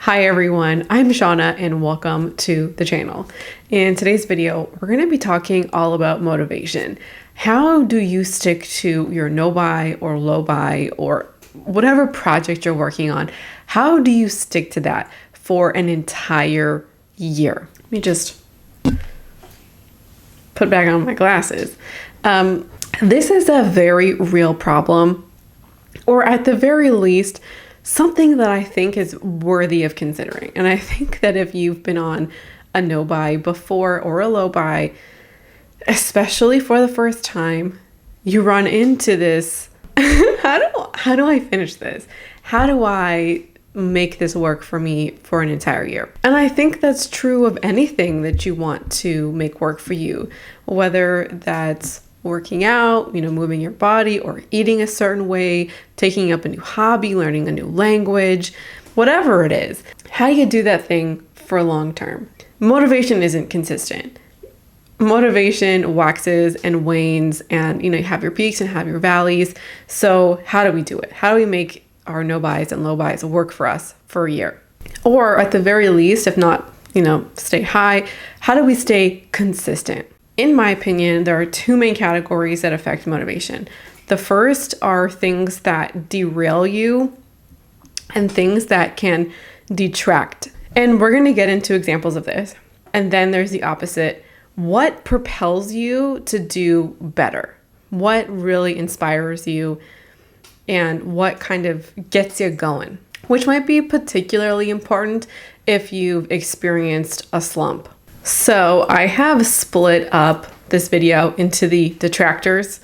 Hi everyone, I'm Shauna and welcome to the channel. In today's video, we're going to be talking all about motivation. How do you stick to your no buy or low buy or whatever project you're working on? How do you stick to that for an entire year? Let me just put back on my glasses. This is a very real problem, or at the very least, something that I think is worthy of considering. And I think that if you've been on a no buy before or a low buy, especially for the first time, you run into this. How do I finish this? How do I make this work for me for an entire year? And I think that's true of anything that you want to make work for you, whether that's working out, moving your body, or eating a certain way, taking up a new hobby, learning a new language, whatever it is. How do you do that thing for long term? Motivation isn't consistent. Motivation waxes and wanes, and you have your peaks and have your valleys. So how do we do it? How do we make our no buys and low buys work for us for a year? Or at the very least, if not, stay high, how do we stay consistent? In my opinion, there are two main categories that affect motivation. The first are things that derail you and things that can detract. And we're going to get into examples of this. And then there's the opposite. What propels you to do better? What really inspires you? And what kind of gets you going? Which might be particularly important if you've experienced a slump. So I have split up this video into the detractors,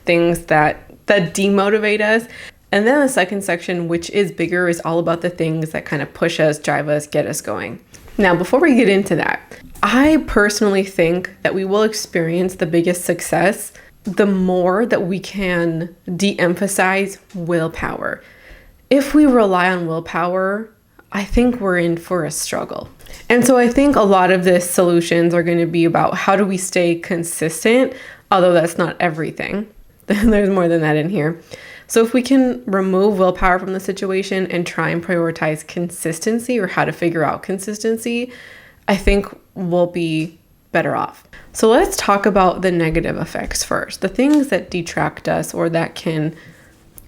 things that demotivate us. And then the second section, which is bigger, is all about the things that kind of push us, drive us, get us going. Now, before we get into that, I personally think that we will experience the biggest success the more that we can de-emphasize willpower. If we rely on willpower, I think we're in for a struggle. And so I think a lot of the solutions are going to be about how do we stay consistent, although that's not everything. There's more than that in here. So if we can remove willpower from the situation and try and prioritize consistency, or how to figure out consistency, I think we'll be better off. So let's talk about the negative effects first, the things that detract us or that can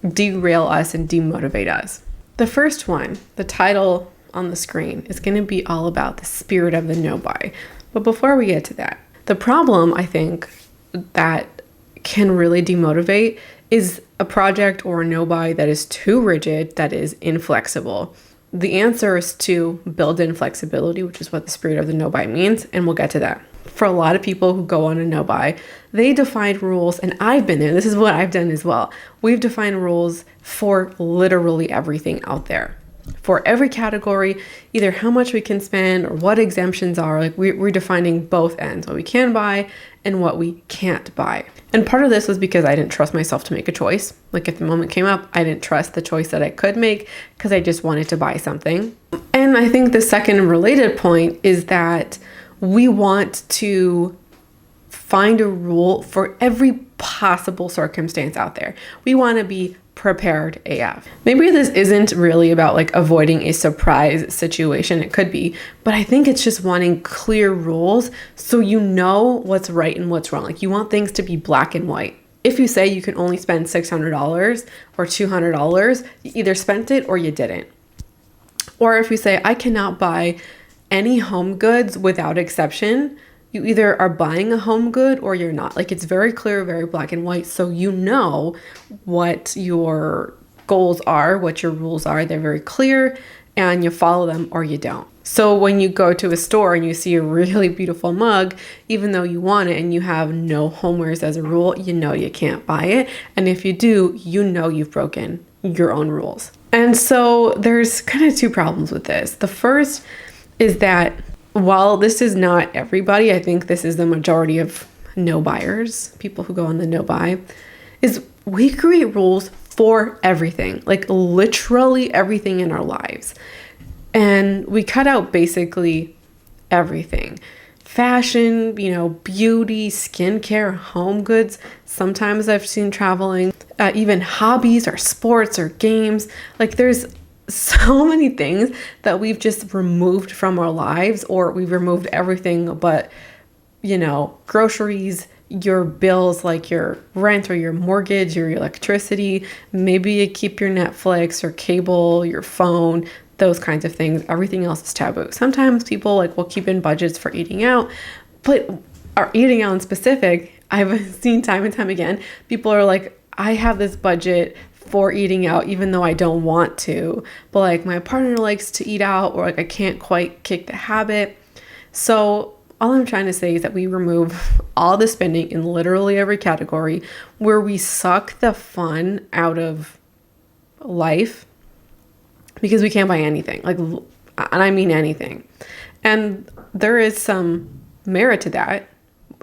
derail us and demotivate us. The first one, the title on the screen, is going to be all about the spirit of the no buy. But before we get to that, the problem I think that can really demotivate is a project or a no buy that is too rigid, that is inflexible. The answer is to build in flexibility, which is what the spirit of the no buy means, and we'll get to that. For a lot of people who go on a no buy, they define rules, and I've been there. This is what I've done as well. We've defined rules for literally everything out there. For every category, either how much we can spend or what exemptions are. Like we're defining both ends, what we can buy and what we can't buy. And part of this was because I didn't trust myself to make a choice. Like if the moment came up, I didn't trust the choice that I could make because I just wanted to buy something. And I think the second related point is that we want to find a rule for every possible circumstance out there. We want to be prepared AF. Maybe this isn't really about like avoiding a surprise situation. It could be, but I think it's just wanting clear rules so you know what's right and what's wrong. Like you want things to be black and white. If you say you can only spend $600 or $200, you either spent it or you didn't. Or if you say I cannot buy any home goods without exception, you either are buying a home good or you're not. Like it's very clear, very black and white. So you know what your goals are, what your rules are. They're very clear and you follow them or you don't. So when you go to a store and you see a really beautiful mug, even though you want it and you have no homewares as a rule, you know you can't buy it. And if you do, you know you've broken your own rules. And so there's kind of two problems with this. The first is that while this is not everybody, I think this is the majority of no buyers, people who go on the no buy, is we create rules for everything, like literally everything in our lives. And we cut out basically everything. Fashion, beauty, skincare, home goods. Sometimes I've seen traveling, even hobbies or sports or games. Like there's so many things that we've just removed from our lives, or we've removed everything but, groceries, your bills, like your rent or your mortgage, your electricity. Maybe you keep your Netflix or cable, your phone, those kinds of things. Everything else is taboo. Sometimes people will keep in budgets for eating out, but are eating out in specific, I've seen time and time again, people are like, I have this budget for eating out even though I don't want to, but my partner likes to eat out, or I can't quite kick the habit. So all I'm trying to say is that we remove all the spending in literally every category, where we suck the fun out of life because we can't buy anything, and I mean anything. And there is some merit to that,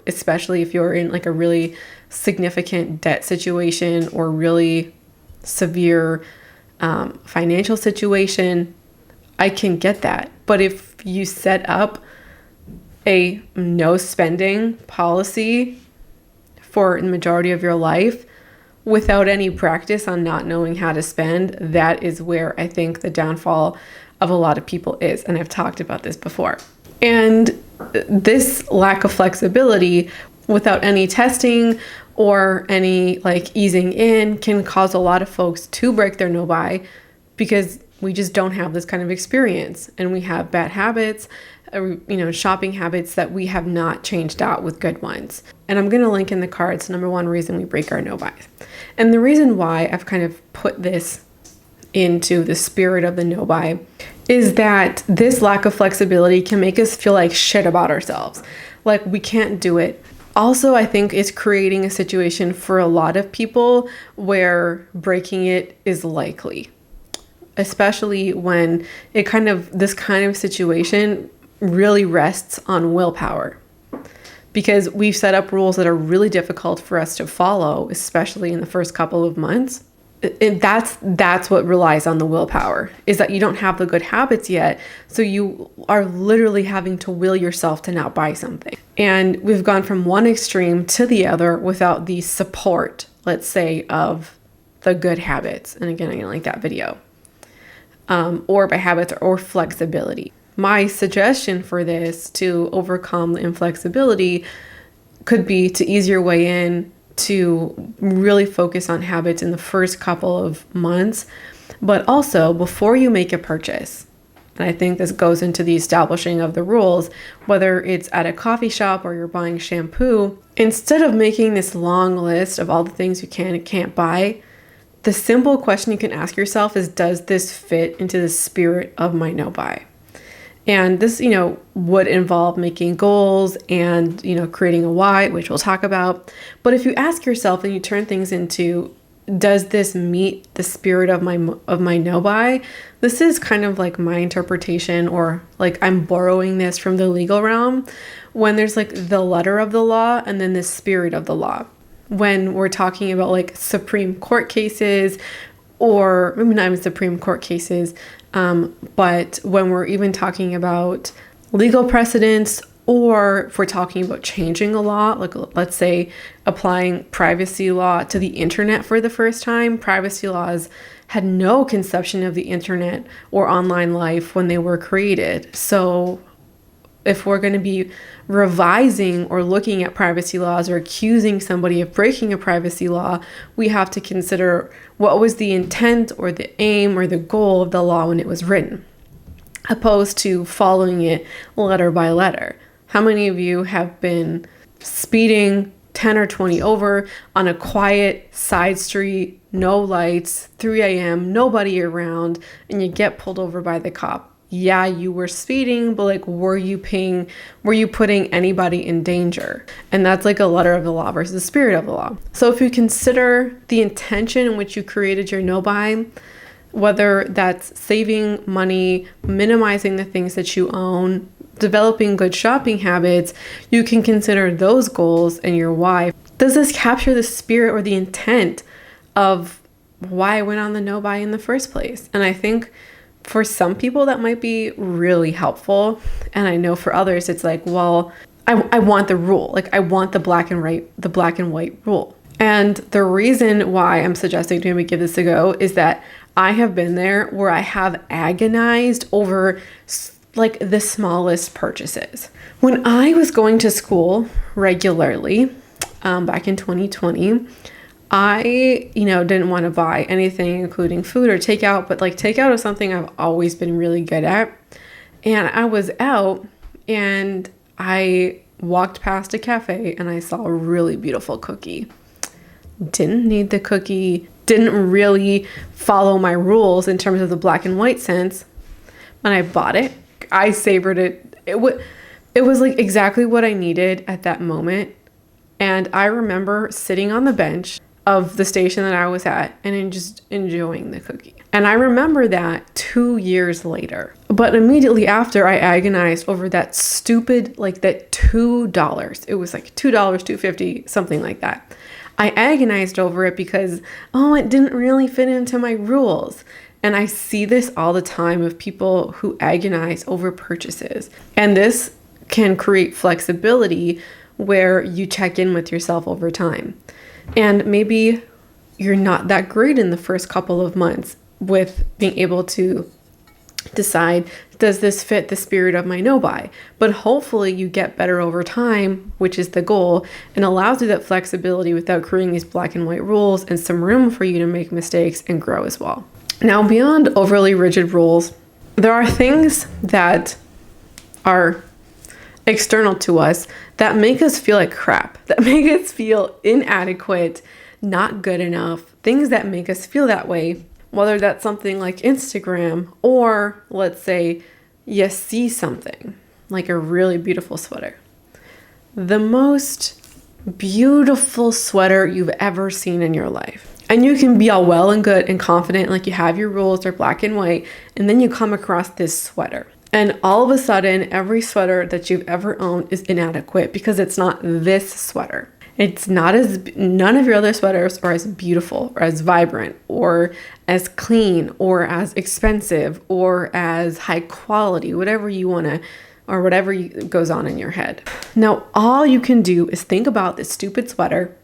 especially if you're in a really significant debt situation or really severe financial situation. I can get that. But if you set up a no spending policy for the majority of your life without any practice on not knowing how to spend, that is where I think the downfall of a lot of people is. And I've talked about this before. And this lack of flexibility without any testing or any easing in can cause a lot of folks to break their no buy, because we just don't have this kind of experience, and we have bad habits, shopping habits that we have not changed out with good ones. And I'm going to link in the cards number one reason we break our no buys. And the reason why I've kind of put this into the spirit of the no buy is that this lack of flexibility can make us feel like shit about ourselves. Like we can't do it. Also, I think it's creating a situation for a lot of people where breaking it is likely, especially when this kind of situation really rests on willpower, because we've set up rules that are really difficult for us to follow, especially in the first couple of months. That's what relies on the willpower, is that you don't have the good habits yet. So you are literally having to will yourself to not buy something. And we've gone from one extreme to the other without the support, let's say, of the good habits. And again, I didn't like that video. Or by habits or flexibility. My suggestion for this to overcome the inflexibility could be to ease your way in, to really focus on habits in the first couple of months, but also before you make a purchase. And I think this goes into the establishing of the rules, whether it's at a coffee shop or you're buying shampoo. Instead of making this long list of all the things you can and can't buy, the simple question you can ask yourself is, does this fit into the spirit of my no buy? And this, would involve making goals and, creating a why, which we'll talk about. But if you ask yourself and you turn things into, does this meet the spirit of my no buy? This is kind of like my interpretation, or I'm borrowing this from the legal realm, when there's the letter of the law and then the spirit of the law. When we're talking about Supreme Court cases, or maybe not even Supreme Court cases, but when we're even talking about legal precedents, or if we're talking about changing a law, let's say applying privacy law to the internet for the first time. Privacy laws had no conception of the internet or online life when they were created. So if we're going to be revising or looking at privacy laws or accusing somebody of breaking a privacy law, we have to consider what was the intent or the aim or the goal of the law when it was written, opposed to following it letter by letter. How many of you have been speeding 10 or 20 over on a quiet side street, no lights, 3 a.m., nobody around, and you get pulled over by the cop? Yeah, you were speeding, but were you putting anybody in danger? And that's a letter of the law versus the spirit of the law. So if you consider the intention in which you created your no buy, whether that's saving money, minimizing the things that you own, developing good shopping habits, you can consider those goals and your why. Does this capture the spirit or the intent of why I went on the no buy in the first place? And I think for some people that might be really helpful. And I know for others, it's I want the rule. I want the black and white rule. And the reason why I'm suggesting to maybe give this a go is that I have been there where I have agonized over like the smallest purchases. When I was going to school regularly, back in 2020, I, didn't want to buy anything, including food or takeout, but like takeout is something I've always been really good at. And I was out and I walked past a cafe and I saw a really beautiful cookie. Didn't need the cookie, didn't really follow my rules in terms of the black and white sense. And I bought it. I savored it. It was like exactly what I needed at that moment. And I remember sitting on the bench of the station that I was at and just enjoying the cookie. And I remember that 2 years later. But immediately after, I agonized over that stupid, like that $2. It was like $2, $2.50, something like that. I agonized over it because, it didn't really fit into my rules. And I see this all the time of people who agonize over purchases. And this can create flexibility where you check in with yourself over time. And maybe you're not that great in the first couple of months with being able to decide, does this fit the spirit of my no-buy? But hopefully you get better over time, which is the goal, and allows you that flexibility without creating these black and white rules and some room for you to make mistakes and grow as well. Now, beyond overly rigid rules, there are things that are external to us that make us feel like crap, that make us feel inadequate, not good enough, things that make us feel that way, whether that's something like Instagram, or let's say you see something like a really beautiful sweater. The most beautiful sweater you've ever seen in your life. And you can be all well and good and confident, like you have your rules, they're black and white, and then you come across this sweater. And all of a sudden, every sweater that you've ever owned is inadequate because it's not this sweater. It's not none of your other sweaters are as beautiful or as vibrant or as clean or as expensive or as high quality, whatever you want to, or whatever goes on in your head. Now, all you can do is think about this stupid sweater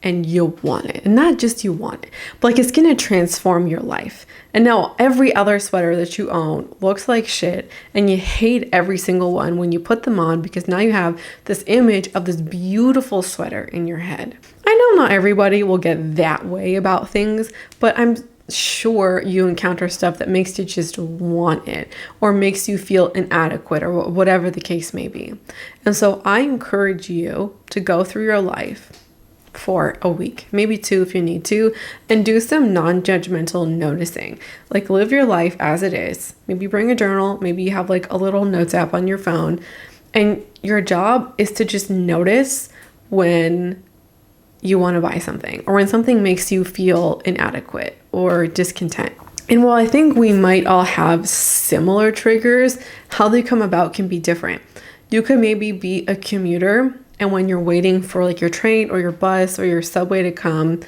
and you'll want it. And not just you want it, but like it's going to transform your life. And now every other sweater that you own looks like shit and you hate every single one when you put them on because now you have this image of this beautiful sweater in your head. I know not everybody will get that way about things, but I'm sure you encounter stuff that makes you just want it or makes you feel inadequate or whatever the case may be. And so I encourage you to go through your life for a week, maybe 2 if you need to, and do some non-judgmental noticing. Like live your life as it is. Maybe bring a journal, maybe you have like a little notes app on your phone, and your job is to just notice when you want to buy something or when something makes you feel inadequate or discontent. And while I think we might all have similar triggers, how they come about can be different. You could maybe be a commuter, and when you're waiting for like your train or your bus or your subway to come,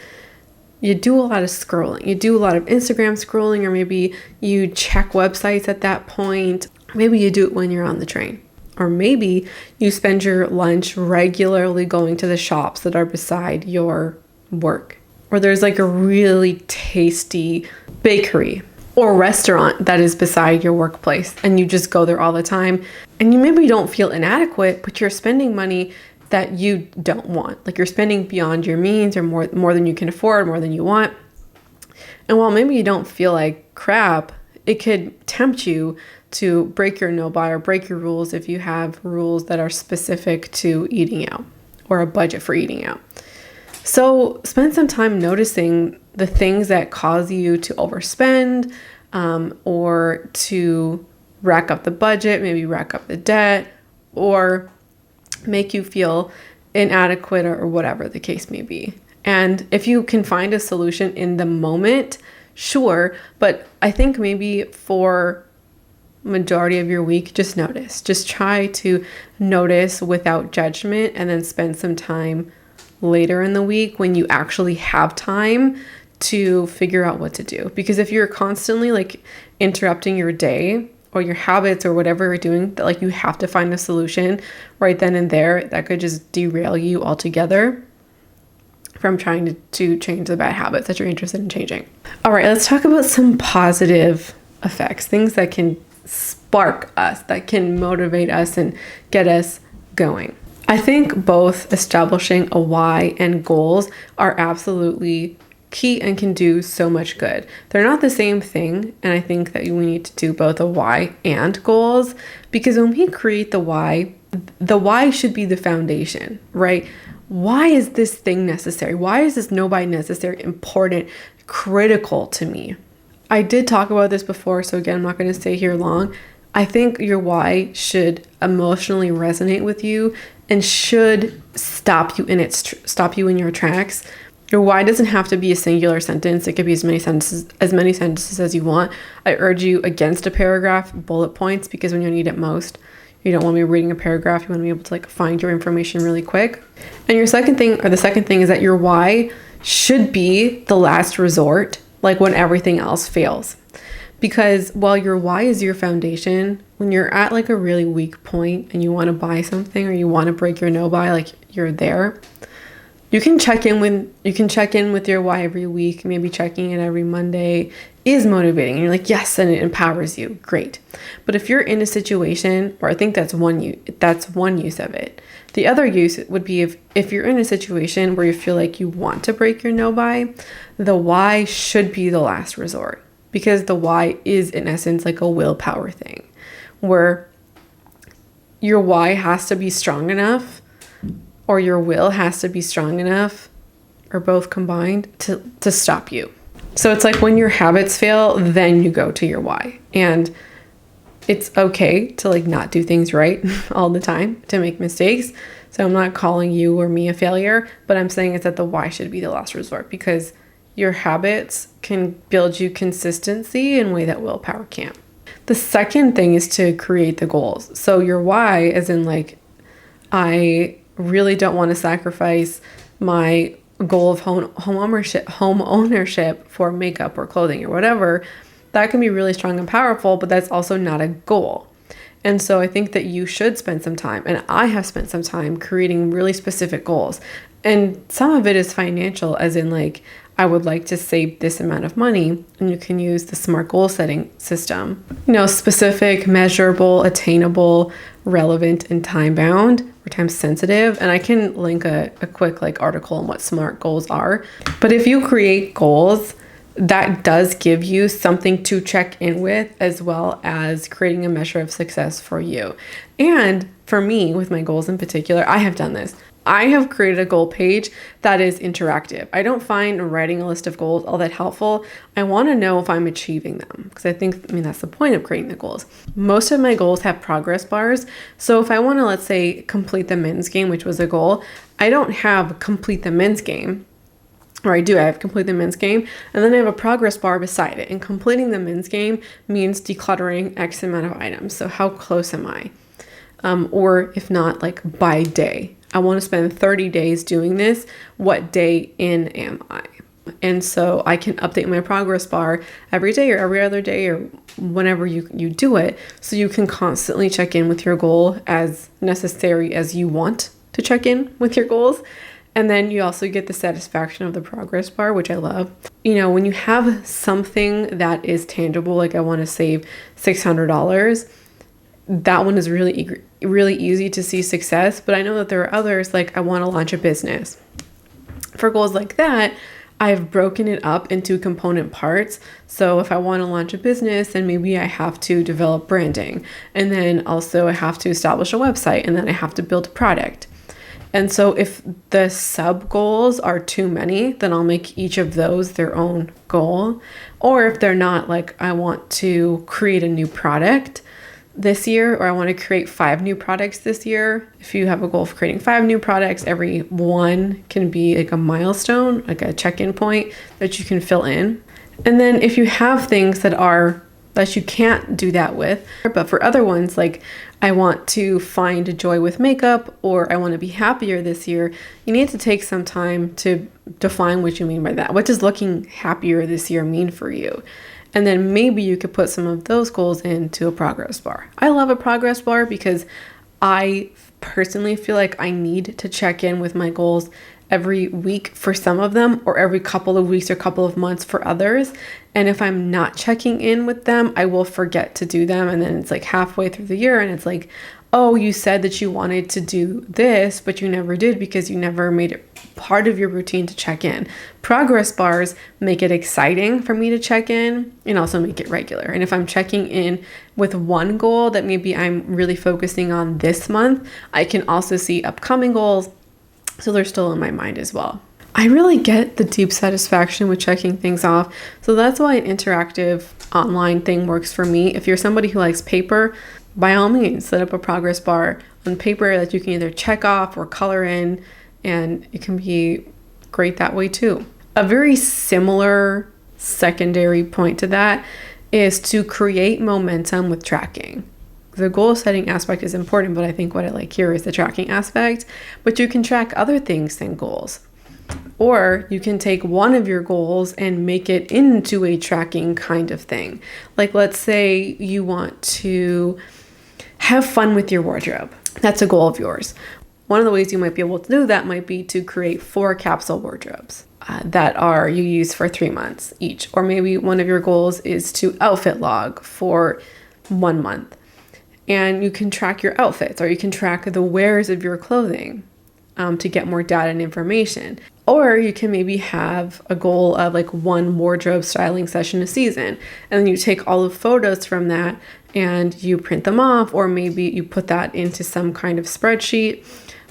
you do a lot of scrolling. You do a lot of Instagram scrolling, or maybe you check websites at that point. Maybe you do it when you're on the train. Or maybe you spend your lunch regularly going to the shops that are beside your work. Or there's like a really tasty bakery or restaurant that is beside your workplace and you just go there all the time. And you maybe don't feel inadequate, but you're spending money that you don't want. Like you're spending beyond your means or more than you can afford, more than you want. And while maybe you don't feel like crap, it could tempt you to break your no-buy or break your rules if you have rules that are specific to eating out or a budget for eating out. So spend some time noticing the things that cause you to overspend or to rack up the budget, maybe rack up the debt, or make you feel inadequate or whatever the case may be. And if you can find a solution in the moment, sure. But I think maybe for majority of your week, just notice. Just try to notice without judgment, and then spend some time later in the week when you actually have time to figure out what to do. Because if you're constantly like interrupting your day or your habits or whatever you're doing, that like you have to find a solution right then and there, that could just derail you altogether. from trying to change the bad habits that you're interested in changing. All right, let's talk about some positive effects, things that can spark us, that can motivate us and get us going. I think both establishing a why and goals are absolutely key and can do so much good. They're not the same thing, and I think that we need to do both a why and goals, because when we create the why should be the foundation, right? Why is this thing necessary? Why is this no buy necessary, important, critical to me? I did talk about this before, so again, I'm not going to stay here long. I think your why should emotionally resonate with you and should stop you in your tracks. Your why doesn't have to be a singular sentence. It could be as many sentences as you want. I urge you against a paragraph, bullet points, because when you need it most, you don't want to be reading a paragraph. You want to be able to find your information really quick. And the second thing is that your why should be the last resort, when everything else fails. Because while your why is your foundation, when you're at a really weak point and you want to buy something or you want to break your no buy, you're there, you can check in with your why every week. Maybe checking it every Monday is motivating, and you're yes, and it empowers you. Great. But if you're in a situation, or I think that's one use of it. The other use would be if you're in a situation where you feel like you want to break your no buy, the why should be the last resort, because the why is in essence a willpower thing, where your why has to be strong enough, or your will has to be strong enough, or both combined, to stop you. So it's when your habits fail, then you go to your why. And it's okay to not do things right all the time, to make mistakes. So I'm not calling you or me a failure, but I'm saying it's that the why should be the last resort, because your habits can build you consistency in a way that willpower can't. The second thing is to create the goals. So your why, as in I really don't want to sacrifice my goal of home ownership for makeup or clothing or whatever. That can be really strong and powerful, but that's also not a goal. And so I think that you should spend some time, and I have spent some time creating really specific goals. And some of it is financial, as in I would like to save this amount of money, and you can use the SMART goal setting system. Specific, measurable, attainable, relevant, and time bound, or time sensitive. And I can link a quick article on what SMART goals are. But if you create goals, that does give you something to check in with, as well as creating a measure of success for you. And for me, with my goals in particular, I have done this. I have created a goal page that is interactive. I don't find writing a list of goals all that helpful. I want to know if I'm achieving them, because I think that's the point of creating the goals. Most of my goals have progress bars. So if I want to, let's say, complete the men's game, which was a goal, I don't have complete the men's game. Or I have complete the men's game, and then I have a progress bar beside it. And completing the men's game means decluttering X amount of items. So how close am I? Or if not, by day. I want to spend 30 days doing this. What day in am I? And so I can update my progress bar every day or every other day or whenever you do it. So you can constantly check in with your goal as necessary as you want to check in with your goals. And then you also get the satisfaction of the progress bar, which I love. When you have something that is tangible, I want to save $600, that one is really easy to see success. But I know that there are others, I want to launch a business. For goals like that, I've broken it up into component parts. So if I want to launch a business, then maybe I have to develop branding. And then also I have to establish a website, and then I have to build a product. And so if the sub goals are too many, then I'll make each of those their own goal. Or if they're not, I want to create a new product this year, or I want to create 5 new products this year. If you have a goal of creating 5 new products, every one can be a milestone, a check-in point that you can fill in. And then if you have things that you can't do that with, but for other ones, I want to find joy with makeup, or I want to be happier this year, you need to take some time to define what you mean by that. What does looking happier this year mean for you? And then maybe you could put some of those goals into a progress bar. I love a progress bar because I personally feel like I need to check in with my goals every week for some of them, or every couple of weeks or couple of months for others. And if I'm not checking in with them, I will forget to do them. And then it's like halfway through the year and it's like, oh, you said that you wanted to do this, but you never did because you never made it part of your routine to check in. Progress bars make it exciting for me to check in and also make it regular. And if I'm checking in with one goal that maybe I'm really focusing on this month, I can also see upcoming goals, so they're still in my mind as well. I really get the deep satisfaction with checking things off. So that's why an interactive online thing works for me. If you're somebody who likes paper, by all means, set up a progress bar on paper that you can either check off or color in, and it can be great that way too. A very similar secondary point to that is to create momentum with tracking. The goal setting aspect is important, but I think what I like here is the tracking aspect. But you can track other things than goals. Or you can take one of your goals and make it into a tracking kind of thing. Like, let's say you want to have fun with your wardrobe. That's a goal of yours. One of the ways you might be able to do that might be to create 4 capsule wardrobes that you use for 3 months each. Or maybe one of your goals is to outfit log for 1 month. And you can track your outfits, or you can track the wears of your clothing to get more data and information. Or you can maybe have a goal of like 1 wardrobe styling session a season. And then you take all the photos from that and you print them off, or maybe you put that into some kind of spreadsheet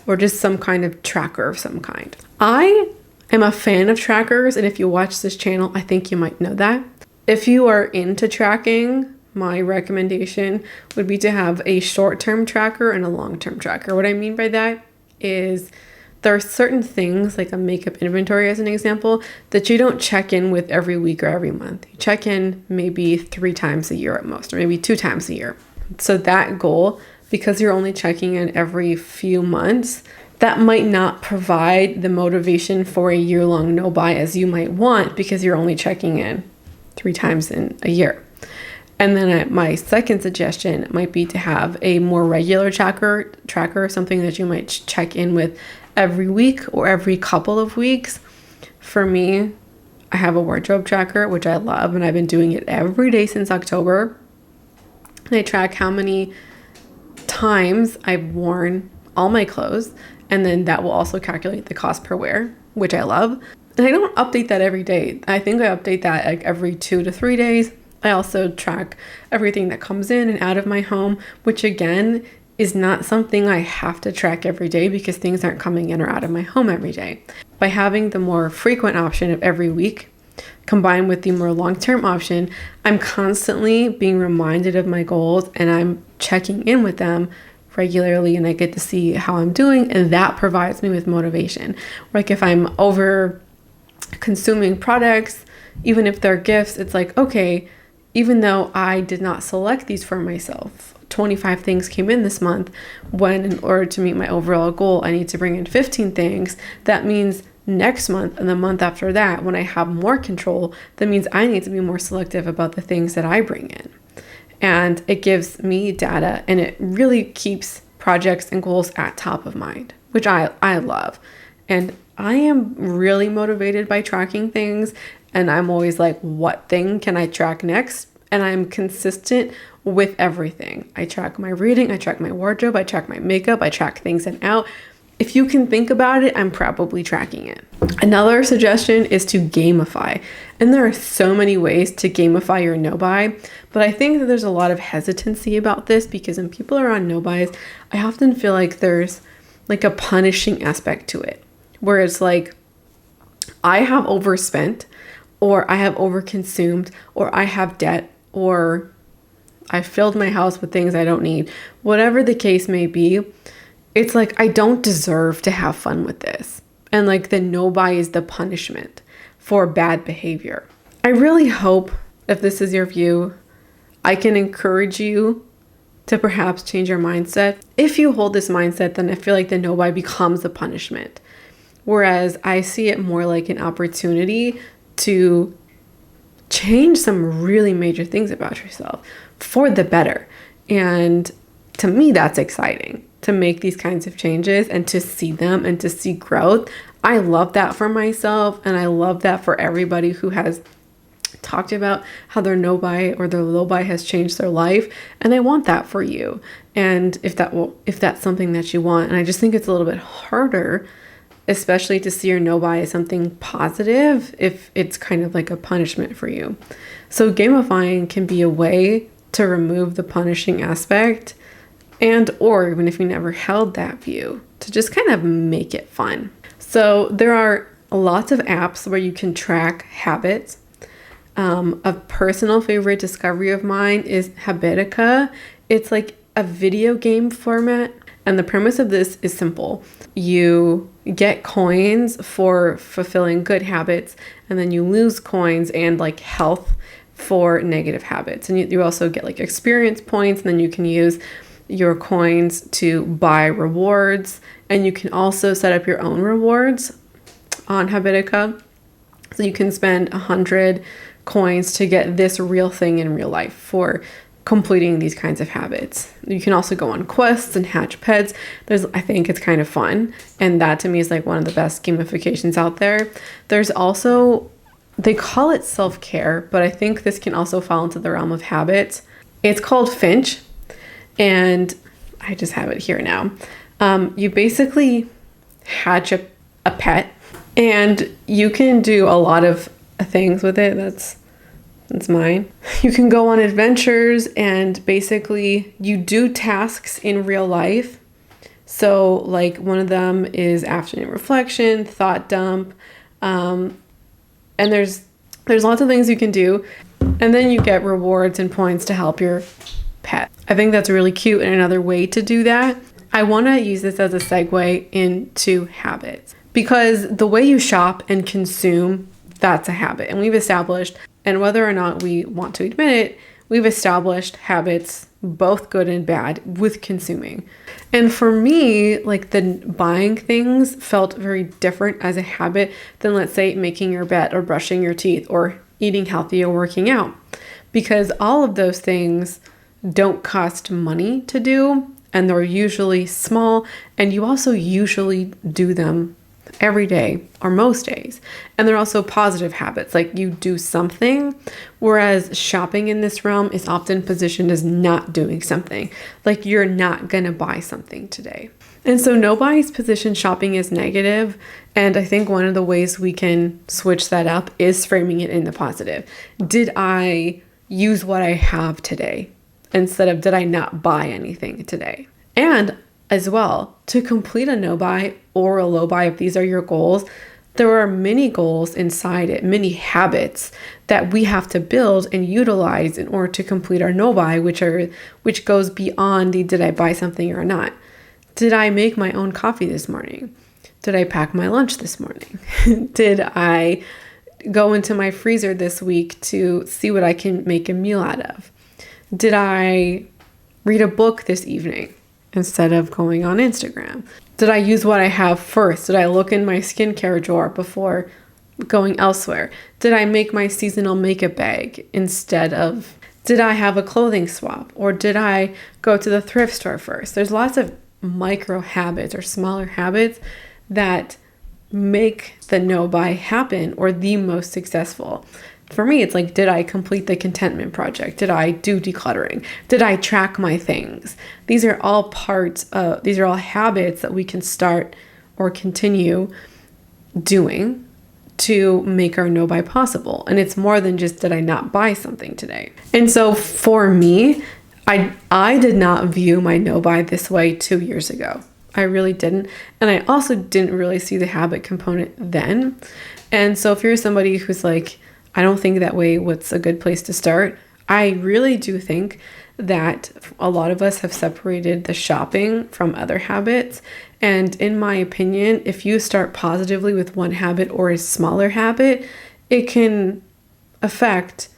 or just some kind of tracker of some kind. I am a fan of trackers, and if you watch this channel, I think you might know that. If you are into tracking, my recommendation would be to have a short-term tracker and a long-term tracker. What I mean by that is there are certain things, like a makeup inventory as an example, that you don't check in with every week or every month. You check in maybe 3 times a year at most, or maybe 2 times a year. So that goal, because you're only checking in every few months, that might not provide the motivation for a year-long no-buy as you might want, because you're only checking in 3 times in a year. And then my second suggestion might be to have a more regular tracker, something that you might check in with every week or every couple of weeks. For me, I have a wardrobe tracker, which I love, and I've been doing it every day since October. And I track how many times I've worn all my clothes, and then that will also calculate the cost per wear, which I love. And I don't update that every day. I think I update that like every 2 to 3 days. I also track everything that comes in and out of my home, which again is not something I have to track every day because things aren't coming in or out of my home every day. By having the more frequent option of every week, combined with the more long-term option, I'm constantly being reminded of my goals and I'm checking in with them regularly, and I get to see how I'm doing, and that provides me with motivation. Like if I'm over consuming products, even if they're gifts, it's like, okay, even though I did not select these for myself, 25 things came in this month, when in order to meet my overall goal, I need to bring in 15 things. That means next month and the month after that, when I have more control, that means I need to be more selective about the things that I bring in. And it gives me data, and it really keeps projects and goals at top of mind, which I love. And I am really motivated by tracking things, and I'm always like, what thing can I track next? And I'm consistent with everything. I track my reading, I track my wardrobe, I track my makeup, I track things in out. If you can think about it, I'm probably tracking it. Another suggestion is to gamify. And there are so many ways to gamify your no-buy, but I think that there's a lot of hesitancy about this because when people are on no-buys, I often feel like there's like a punishing aspect to it, where it's like, I have overspent, or I have overconsumed, or I have debt, or I filled my house with things I don't need. Whatever the case may be, it's like, I don't deserve to have fun with this. And like the no-buy is the punishment for bad behavior. I really hope, if this is your view, I can encourage you to perhaps change your mindset. If you hold this mindset, then I feel like the no-buy becomes a punishment. Whereas I see it more like an opportunity to change some really major things about yourself for the better. And to me, that's exciting, to make these kinds of changes and to see them and to see growth. I love that for myself, and I love that for everybody who has talked about how their no buy or their low buy has changed their life, and I want that for you. And if that's something that you want, and I just think it's a little bit harder, especially to see your no buy as something positive if it's kind of like a punishment for you. So gamifying can be a way to remove the punishing aspect, and or even if you never held that view, to just kind of make it fun. So there are lots of apps where you can track habits. A personal favorite discovery of mine is Habitica. It's like a video game format, and the premise of this is simple. You get coins for fulfilling good habits, and then you lose coins and like health for negative habits. And you also get like experience points, and then you can use your coins to buy rewards, and you can also set up your own rewards on Habitica. So you can spend 100 coins to get this real thing in real life for completing these kinds of habits. You can also go on quests and hatch pets. I think it's kind of fun, and that to me is like one of the best gamifications out there. There's also, they call it self-care, but I think this can also fall into the realm of habits. It's called Finch, and I just have it here now. You basically hatch a pet, and you can do a lot of things with it. That's mine. You can go on adventures, and basically you do tasks in real life. So like one of them is afternoon reflection, thought dump, and there's lots of things you can do, and then you get rewards and points to help your pet. I think that's really cute, and another way to do that. I want to use this as a segue into habits, because the way you shop and consume, that's a habit. And we've established, and whether or not we want to admit it, we've established habits, both good and bad, with consuming. And for me, like the buying things felt very different as a habit than, let's say, making your bed or brushing your teeth or eating healthy or working out. Because all of those things don't cost money to do, and they're usually small, and you also usually do them every day or most days. And they're also positive habits, like you do something, whereas shopping in this realm is often positioned as not doing something, like you're not gonna buy something today. And so nobody's positioned shopping as negative, and I think one of the ways we can switch that up is framing it in the positive. Did I use what I have today instead of did I not buy anything today? And as well, to complete a no buy or a low buy, if these are your goals, there are many goals inside it, many habits that we have to build and utilize in order to complete our no buy, which goes beyond the did I buy something or not. Did I make my own coffee this morning? Did I pack my lunch this morning? Did I go into my freezer this week to see what I can make a meal out of? Did I read a book this evening instead of going on Instagram? Did I use what I have first? Did I look in my skincare drawer before going elsewhere? Did I make my seasonal makeup bag instead of, did I have a clothing swap? Or did I go to the thrift store first? There's lots of micro habits or smaller habits that make the no buy happen or the most successful. For me, it's like, did I complete the contentment project? Did I do decluttering? Did I track my things? These are all these are all habits that we can start or continue doing to make our no buy possible. And it's more than just, did I not buy something today? And so for me, I did not view my no buy this way 2 years ago. I really didn't. And I also didn't really see the habit component then. And so if you're somebody who's like, I don't think that way, what's a good place to start? I really do think that a lot of us have separated the shopping from other habits. And in my opinion, if you start positively with one habit or a smaller habit, it can affect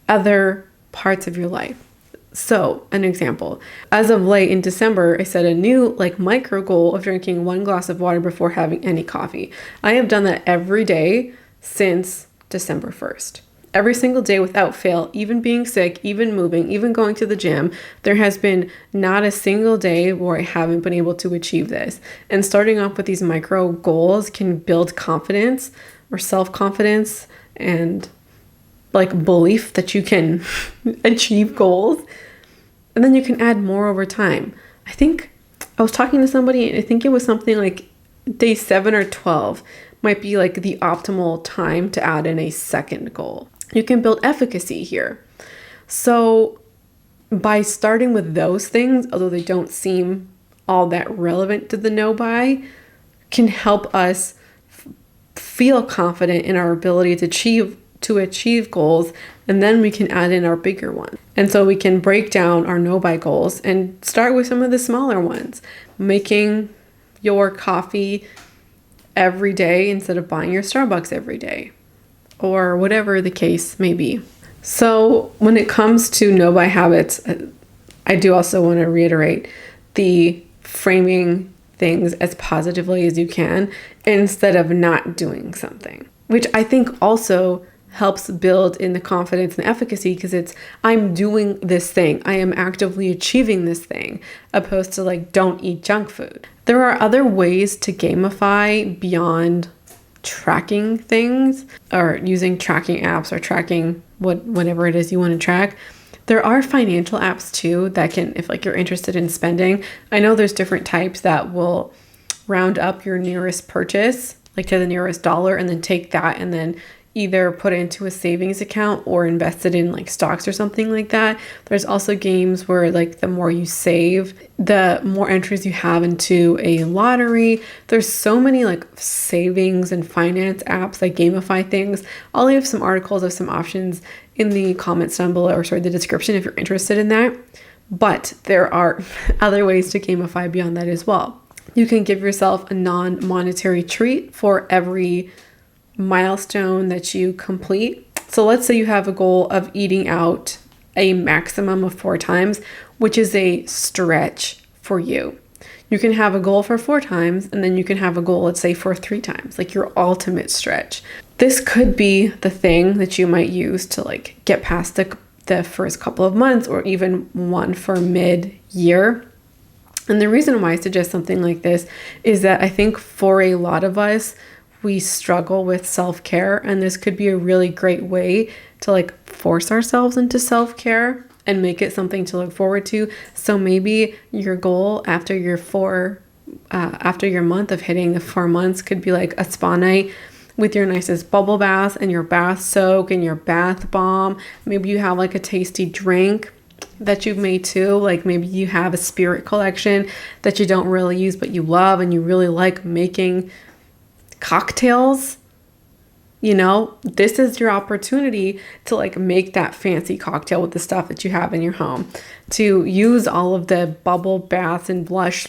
other parts of your life. So an example, as of late in December, I set a new micro goal of drinking 1 glass of water before having any coffee. I have done that every day since December 1st. every single day without fail, even being sick, even moving, even going to the gym, there has been not a single day where I haven't been able to achieve this. And starting off with these micro goals can build confidence or self-confidence and like belief that you can achieve goals. And then you can add more over time. I think I was talking to somebody, and I think it was something like day 7 or 12 might be like the optimal time to add in a second goal. You can build efficacy here. So by starting with those things, although they don't seem all that relevant to the no buy, can help us feel confident in our ability to achieve goals, and then we can add in our bigger one. And so we can break down our no buy goals and start with some of the smaller ones, making your coffee every day instead of buying your Starbucks every day, or whatever the case may be. So when it comes to no buy habits, I do also want to reiterate the framing things as positively as you can instead of not doing something, which I think also helps build in the confidence and efficacy, because it's, I'm doing this thing, I am actively achieving this thing, opposed to like, don't eat junk food. There are other ways to gamify beyond tracking things or using tracking apps or tracking whatever it is you want to track. There are financial apps too that can, if like you're interested in spending, I know there's different types that will round up your nearest purchase, like to the nearest dollar, and then take that and then either put it into a savings account or invest it in like stocks or something like that. There's also games where like the more you save, the more entries you have into a lottery. There's so many like savings and finance apps that gamify things. I'll leave some articles of some options in the comments down below, or sorry, the description if you're interested in that. But there are other ways to gamify beyond that as well. You can give yourself a non-monetary treat for every milestone that you complete. So let's say you have a goal of eating out a maximum of 4 times, which is a stretch for you. You can have a goal for 4 times, and then you can have a goal, let's say, for 3 times, like your ultimate stretch. This could be the thing that you might use to like get past the first couple of months, or even one for mid-year. And the reason why I suggest something like this is that I think for a lot of us, we struggle with self-care, and this could be a really great way to like force ourselves into self-care and make it something to look forward to. So maybe your goal after your month of hitting the 4 months could be like a spa night with your nicest bubble bath and your bath soak and your bath bomb. Maybe you have like a tasty drink that you've made too. Like maybe you have a spirit collection that you don't really use but you love, and you really like making cocktails. You know, this is your opportunity to like make that fancy cocktail with the stuff that you have in your home, to use all of the bubble baths and blush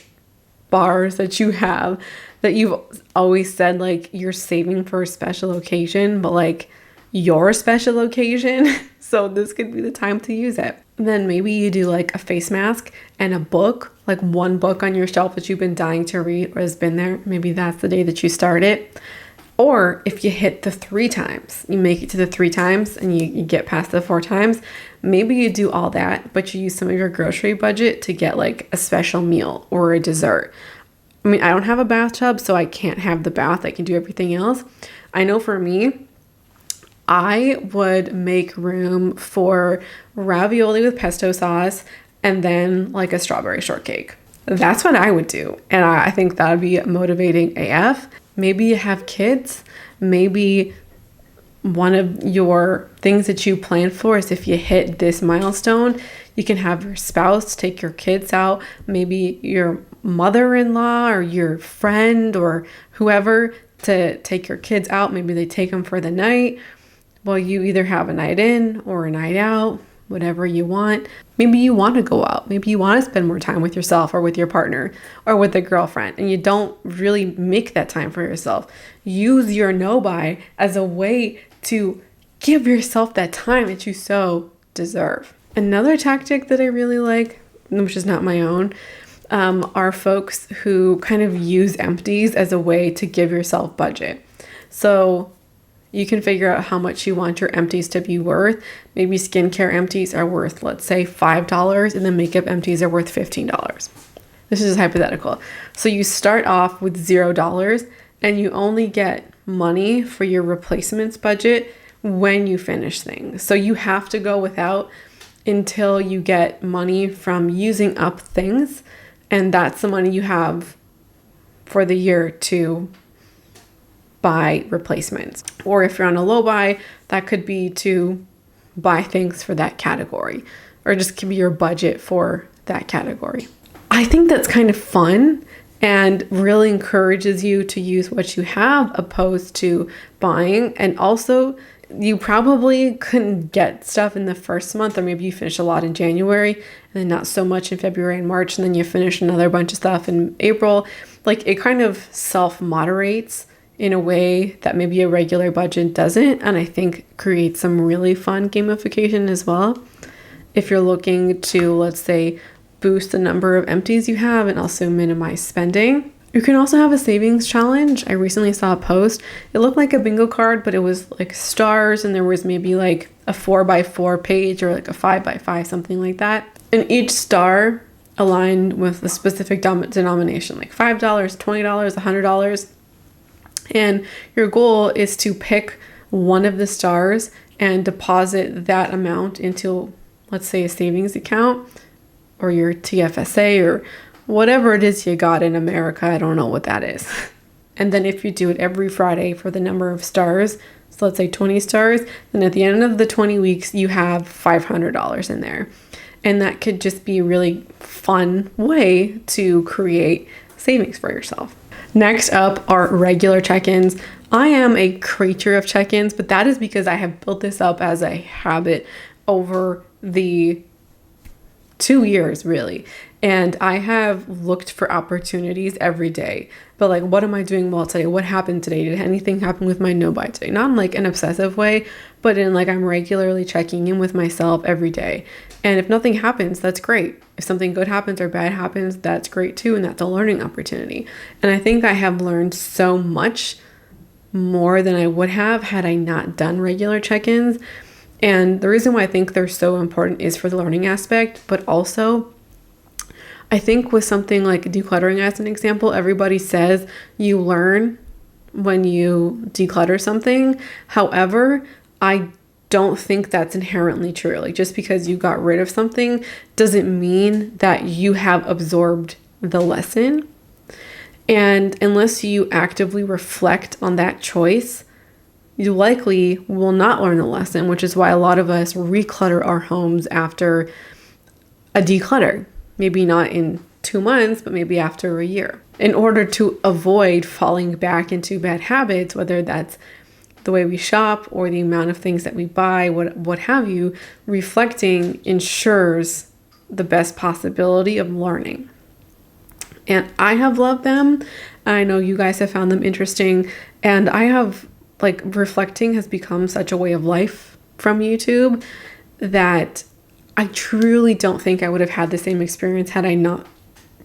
bars that you have, that you've always said like you're saving for a special occasion, but like your special occasion. So this could be the time to use it. Then maybe you do like a face mask and a book, like one book on your shelf that you've been dying to read or has been there. Maybe that's the day that you start it. Or if you hit the 3 times, you make it to the 3 times and you get past the 4 times, maybe you do all that, but you use some of your grocery budget to get like a special meal or a dessert. I mean, I don't have a bathtub, so I can't have the bath. I can do everything else. I know for me, I would make room for ravioli with pesto sauce and then like a strawberry shortcake. That's what I would do. And I think that would be motivating AF. Maybe you have kids. Maybe one of your things that you plan for is if you hit this milestone, you can have your spouse take your kids out, maybe your mother-in-law or your friend or whoever to take your kids out. Maybe they take them for the night. Well, you either have a night in or a night out, whatever you want. Maybe you want to go out. Maybe you want to spend more time with yourself or with your partner or with a girlfriend, and you don't really make that time for yourself. Use your no buy as a way to give yourself that time that you so deserve. Another tactic that I really like, which is not my own, are folks who kind of use empties as a way to give yourself budget. So You can figure out how much you want your empties to be worth. Maybe skincare empties are worth, let's say, $5, and then makeup empties are worth $15. This is just hypothetical. So you start off with $0 and you only get money for your replacements budget when you finish things. So you have to go without until you get money from using up things. And that's the money you have for the year to buy replacements. Or if you're on a low buy, that could be to buy things for that category, or just give you your budget for that category. I think that's kind of fun and really encourages you to use what you have opposed to buying. And also, you probably couldn't get stuff in the first month, or maybe you finish a lot in January and then not so much in February and March, and then you finish another bunch of stuff in April. Like, it kind of self-moderates in a way that maybe a regular budget doesn't, and I think creates some really fun gamification as well. If you're looking to, let's say, boost the number of empties you have and also minimize spending. You can also have a savings challenge. I recently saw a post. It looked like a bingo card, but it was like stars, and there was maybe like a 4x4 page or like a 5x5, something like that. And each star aligned with a specific denomination, like $5, $20, $100. And your goal is to pick one of the stars and deposit that amount into, let's say, a savings account or your TFSA or whatever it is you got in America. I don't know what that is. And then if you do it every Friday for the number of stars, so let's say 20 stars, then at the end of the 20 weeks, you have $500 in there. And that could just be a really fun way to create savings for yourself. Next up are regular check-ins. I am a creature of check-ins, but that is because I have built this up as a habit over the 2 years, really. And I have looked for opportunities every day. But like, what am I doing well today? What happened today? Did anything happen with my no buy today? Not in like an obsessive way, but in like, I'm regularly checking in with myself every day. And if nothing happens, that's great. If something good happens or bad happens, that's great too. And that's a learning opportunity. And I think I have learned so much more than I would have had I not done regular check-ins. And the reason why I think they're so important is for the learning aspect, but also I think with something like decluttering as an example, everybody says you learn when you declutter something. However, I don't think that's inherently true. Like, just because you got rid of something doesn't mean that you have absorbed the lesson. And unless you actively reflect on that choice, you likely will not learn the lesson, which is why a lot of us reclutter our homes after a declutter. Maybe not in 2 months, but maybe after a year. In order to avoid falling back into bad habits, whether that's the way we shop or the amount of things that we buy, what have you, reflecting ensures the best possibility of learning. And I have loved them. I know you guys have found them interesting. And I have, like, reflecting has become such a way of life from YouTube that I truly don't think I would have had the same experience had I not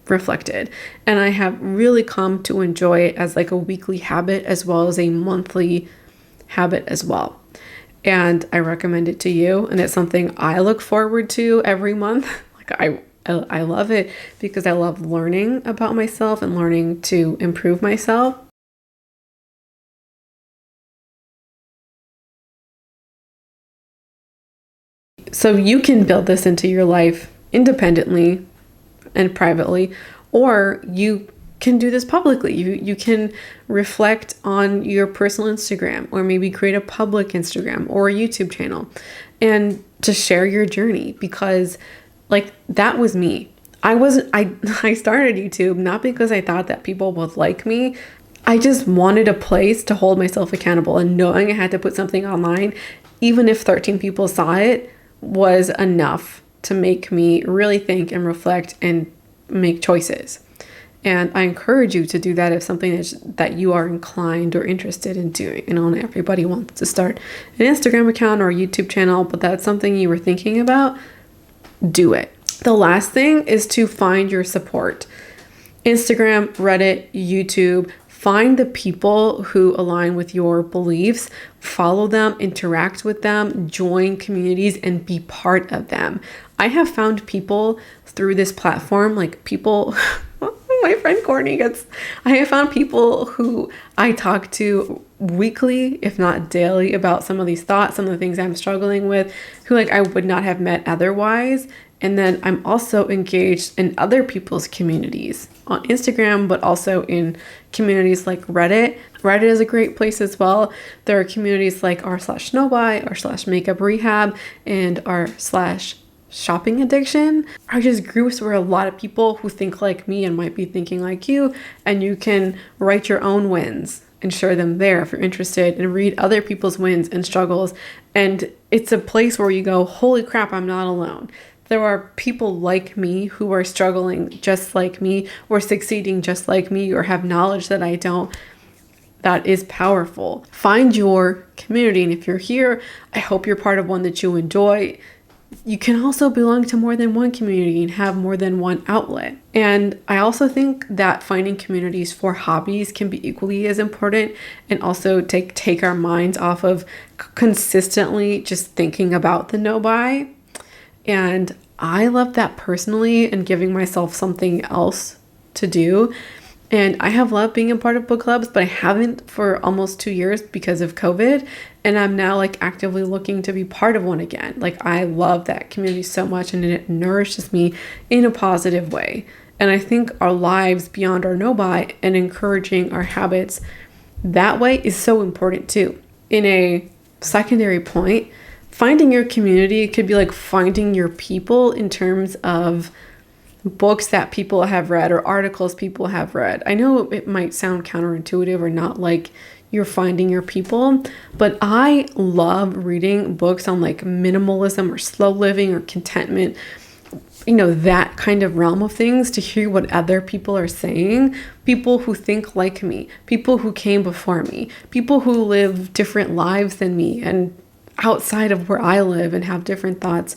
reflected. And I have really come to enjoy it as like a weekly habit as well as a monthly habit as well. And I recommend it to you. And it's something I look forward to every month. Like, I love it because I love learning about myself and learning to improve myself. So you can build this into your life independently and privately, or you can do this publicly. You can reflect on your personal Instagram, or maybe create a public Instagram or a YouTube channel and to share your journey, because like, that was me. I started YouTube not because I thought that people would like me. I just wanted a place to hold myself accountable, and knowing I had to put something online, even if 13 people saw it, was enough to make me really think and reflect and make choices. And I encourage you to do that if something that you are inclined or interested in doing. You know, not everybody wants to start an Instagram account or a YouTube channel, but that's something you were thinking about, do it. The last thing is to find your support. Instagram, Reddit, YouTube, Find the people who align with your beliefs, follow them, interact with them, join communities, and be part of them. I have found people through this platform, like people, my friend Courtney I have found people who I talk to weekly, if not daily, about some of these thoughts, some of the things I'm struggling with, who like I would not have met otherwise. And then I'm also engaged in other people's communities on Instagram, but also in communities like Reddit. Reddit is a great place as well. There are communities like r/nobuy, r/makeup rehab, and r/shopping addiction are just groups where a lot of people who think like me and might be thinking like you, and you can write your own wins and share them there if you're interested, and read other people's wins and struggles. And it's a place where you go, holy crap, I'm not alone. There are people like me who are struggling just like me, or succeeding just like me, or have knowledge that I don't. That is powerful. Find your community. And if you're here, I hope you're part of one that you enjoy. You can also belong to more than one community and have more than one outlet. And I also think that finding communities for hobbies can be equally as important, and also take our minds off of consistently just thinking about the no-buy. And I love that personally, and giving myself something else to do. And I have loved being a part of book clubs, but I haven't for almost 2 years because of COVID. And I'm now like actively looking to be part of one again. Like I love that community so much, and it nourishes me in a positive way. And I think our lives beyond our no-buy and encouraging our habits that way is so important too. In a secondary point, finding your community could be like finding your people in terms of books that people have read or articles people have read. I know it might sound counterintuitive or not like you're finding your people, but I love reading books on like minimalism or slow living or contentment, that kind of realm of things, to hear what other people are saying, people who think like me, people who came before me, people who live different lives than me and outside of where I live and have different thoughts.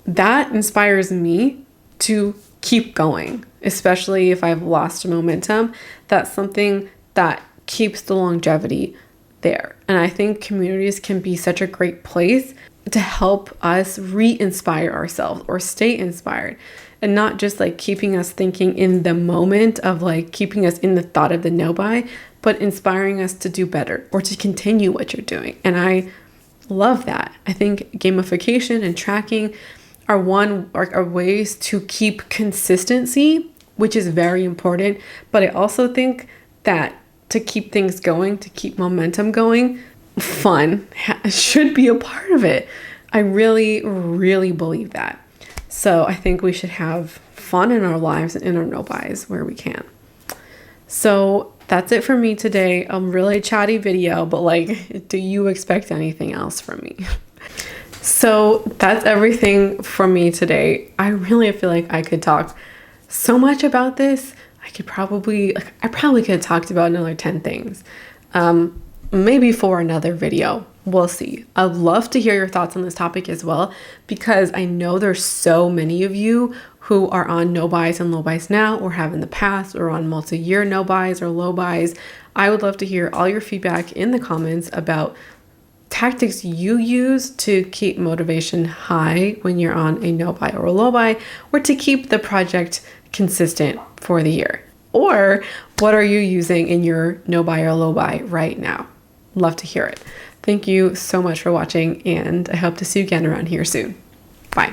That inspires me to keep going, especially if I've lost momentum. That's something that keeps the longevity there. And I think communities can be such a great place to help us re-inspire ourselves or stay inspired, and not just like keeping us thinking in the moment of like keeping us in the thought of the no-buy, but inspiring us to do better or to continue what you're doing. And I love that. I think gamification and tracking are ways to keep consistency, which is very important. But I also think that to keep things going, to keep momentum going, fun should be a part of it. I really, really believe that. So I think we should have fun in our lives and in our no-buys where we can. So that's it for me today. A really chatty video, but like, do you expect anything else from me? So that's everything from me today. I really feel like I could talk so much about this. I probably could have talked about another 10 things. Maybe for another video. We'll see. I'd love to hear your thoughts on this topic as well, because I know there's so many of you who are on no-buys and low-buys now, or have in the past, or on multi-year no-buys or low-buys. I would love to hear all your feedback in the comments about tactics you use to keep motivation high when you're on a no-buy or a low-buy, or to keep the project consistent for the year. Or what are you using in your no-buy or low-buy right now? Love to hear it. Thank you so much for watching, and I hope to see you again around here soon. Bye.